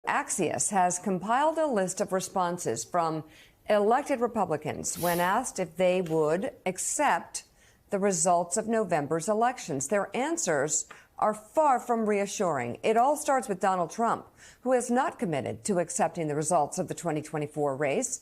Axios has compiled a list of responses from elected Republicans when asked if they would accept the results of November's elections. Their answers are far from reassuring. It all starts with Donald Trump, who has not committed to accepting the results of the 2024 race.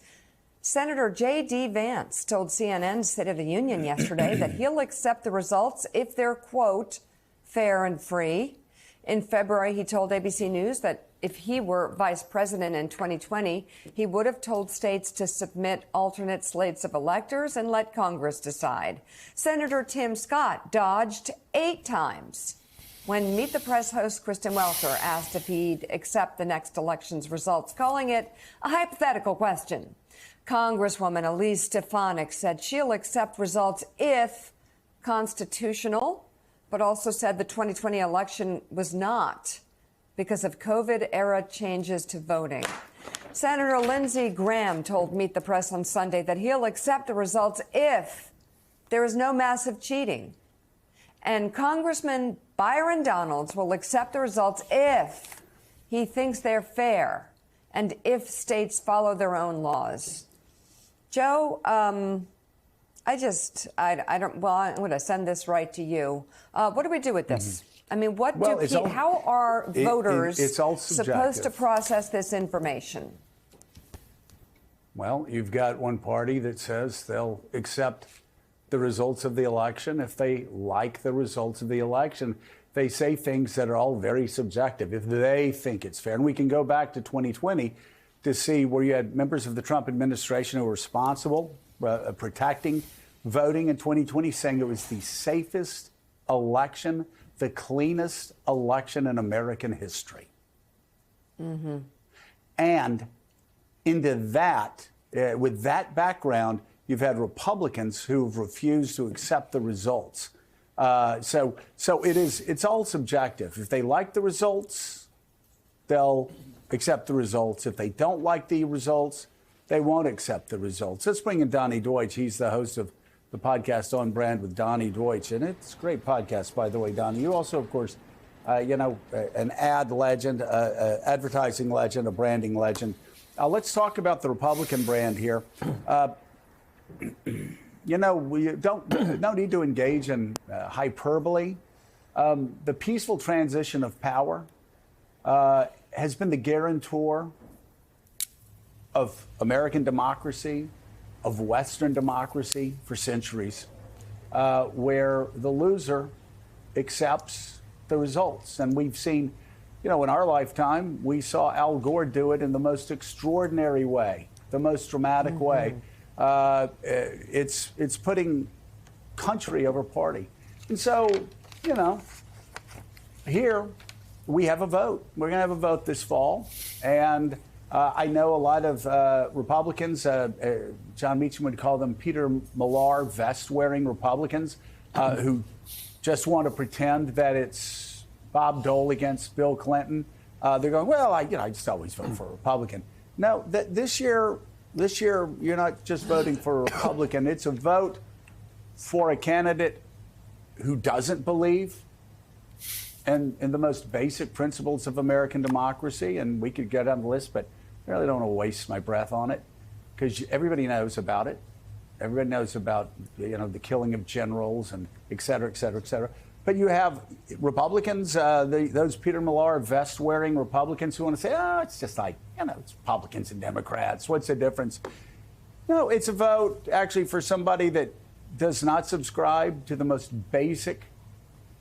Senator J.D. Vance told CNN's State of the Union yesterday that he'll accept the results if they're, quote, fair and free. In February, he told ABC News that if he were vice president in 2020, he would have told states to submit alternate slates of electors and let Congress decide. Senator Tim Scott dodged 8 times when Meet the Press host Kristen Welker asked if he'd accept the next election's results, calling it a hypothetical question. Congresswoman Elise Stefanik said she'll accept results if constitutional, but also said the 2020 election was not because of COVID-era changes to voting. Senator Lindsey Graham told Meet the Press on Sunday that he'll accept the results if there is no massive cheating. And Congressman Byron Donalds will accept the results if he thinks they're fair and if states follow their own laws. Joe, I'm going to send this right to you. What do we do with this? I mean, how are voters supposed to process this information? Well, you've got one party that says they'll accept the results of the election if they like the results of the election. They say things that are all very subjective if they think it's fair. And we can go back to 2020 to see where you had members of the Trump administration who were responsible protecting voting in 2020, saying it was the safest election, the cleanest election in American history. Mm-hmm. And into that, with that background, you've had Republicans who've refused to accept the results. So it's all subjective. If they like the results, they'll accept the results. If they don't like the results, they won't accept the results. Let's bring in Donnie Deutsch. He's the host of the podcast On Brand with Donnie Deutsch. And it's a great podcast, by the way, Donnie. You also, of course, an ad legend, advertising legend, a branding legend. Let's talk about the Republican brand here. We don't need to engage in hyperbole. The peaceful transition of power has been the guarantor of American democracy, of Western democracy for centuries, where the loser accepts the results. And we've seen, in our lifetime, we saw Al Gore do it in the most extraordinary way, the most dramatic way. It's putting country over party. And so, here we have a vote. We're going to have a vote this fall. And I know a lot of Republicans, John Meacham would call them Peter Millar vest-wearing Republicans, who just want to pretend that it's Bob Dole against Bill Clinton. They're going, well, I just always vote for a Republican. No, this year, you're not just voting for a Republican. It's a vote for a candidate who doesn't believe in the most basic principles of American democracy. And we could go down the list, but I really don't want to waste my breath on it because everybody knows about it. Everybody knows about, the killing of generals and et cetera, et cetera, et cetera. But you have Republicans, those Peter Millar vest-wearing Republicans who want to say, it's just like, it's Republicans and Democrats. What's the difference? No, it's a vote actually for somebody that does not subscribe to the most basic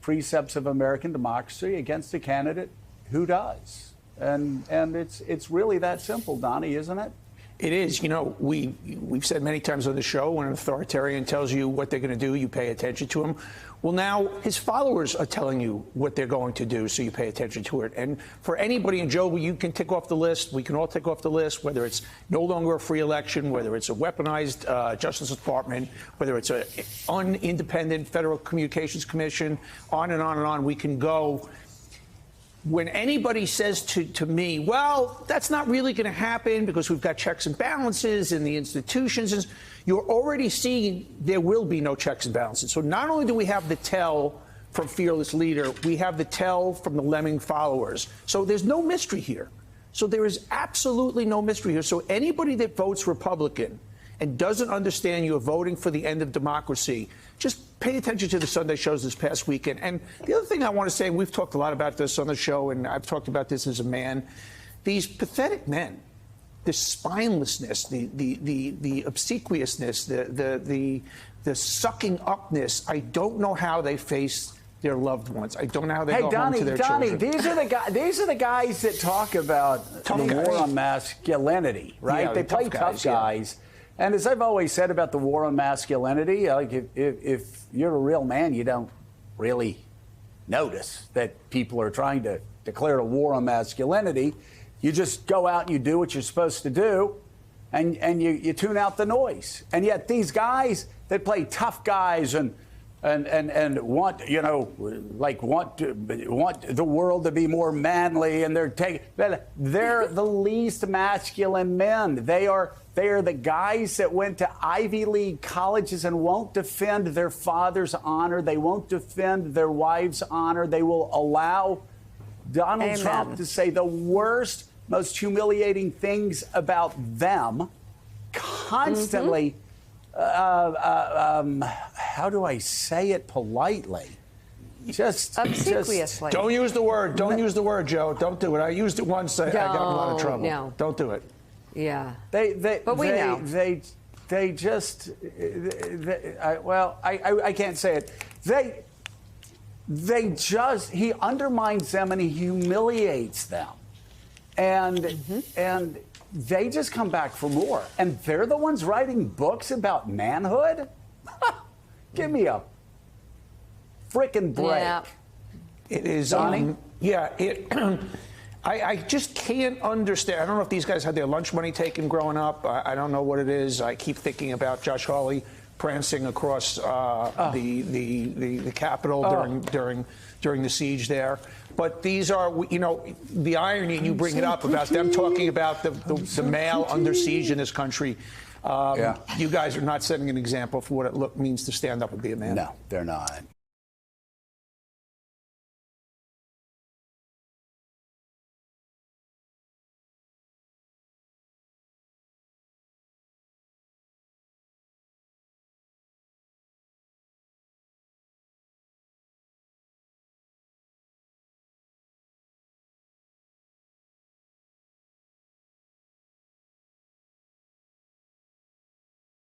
precepts of American democracy against a candidate who does. And it's really that simple, Donnie, isn't it? It is. We've said many times on the show, when an authoritarian tells you what they're going to do, you pay attention to him. Well, now his followers are telling you what they're going to do, so you pay attention to it. And for anybody, and Joe, you can tick off the list. We can all tick off the list, whether it's no longer a free election, whether it's a weaponized Justice Department, whether it's an independent Federal Communications Commission, on and on and on. We can go. When anybody says to me, well, that's not really going to happen because we've got checks and balances in the institutions, you're already seeing there will be no checks and balances. So not only do we have the tell from Fearless Leader, we have the tell from the lemming followers. So there's no mystery here. So there is absolutely no mystery here. So anybody that votes Republican and doesn't understand you're voting for the end of democracy, just pay attention to the Sunday shows this past weekend. And the other thing I want to say, we've talked a lot about this on the show, and I've talked about this as a man, these pathetic men, the spinelessness, the obsequiousness, the sucking upness, I don't know how they face their loved ones. I don't know how they go home to their children. These are the guys that talk about the war on masculinity, right? Yeah, they play tough guys. And as I've always said about the war on masculinity, like if you're a real man, you don't really notice that people are trying to declare a war on masculinity. You just go out and you do what you're supposed to do, and you tune out the noise. And yet these guys that play tough guys and want want the world to be more manly, and they're the least masculine men. They are the guys that went to Ivy League colleges and won't defend their father's honor. They won't defend their wife's honor. They will allow Donald Trump to say the worst, most humiliating things about them constantly. How do I say it politely? Just obsequiously. Don't use the word. Don't use the word, Joe. Don't do it. I used it once. I got in a lot of trouble. No. Don't do it. Yeah. But we know. They just. I can't say it. He undermines them and he humiliates them, and they just come back for more. And they're the ones writing books about manhood? Give me a frickin' break. Yeah. It is. I just can't understand. I don't know if these guys had their lunch money taken growing up. I don't know what it is. I keep thinking about Josh Hawley prancing across the Capitol during the siege there. But these are, the irony, and you bring it up about them talking about the male under siege in this country. You guys are not setting an example for what it means to stand up and be a man. No, they're not.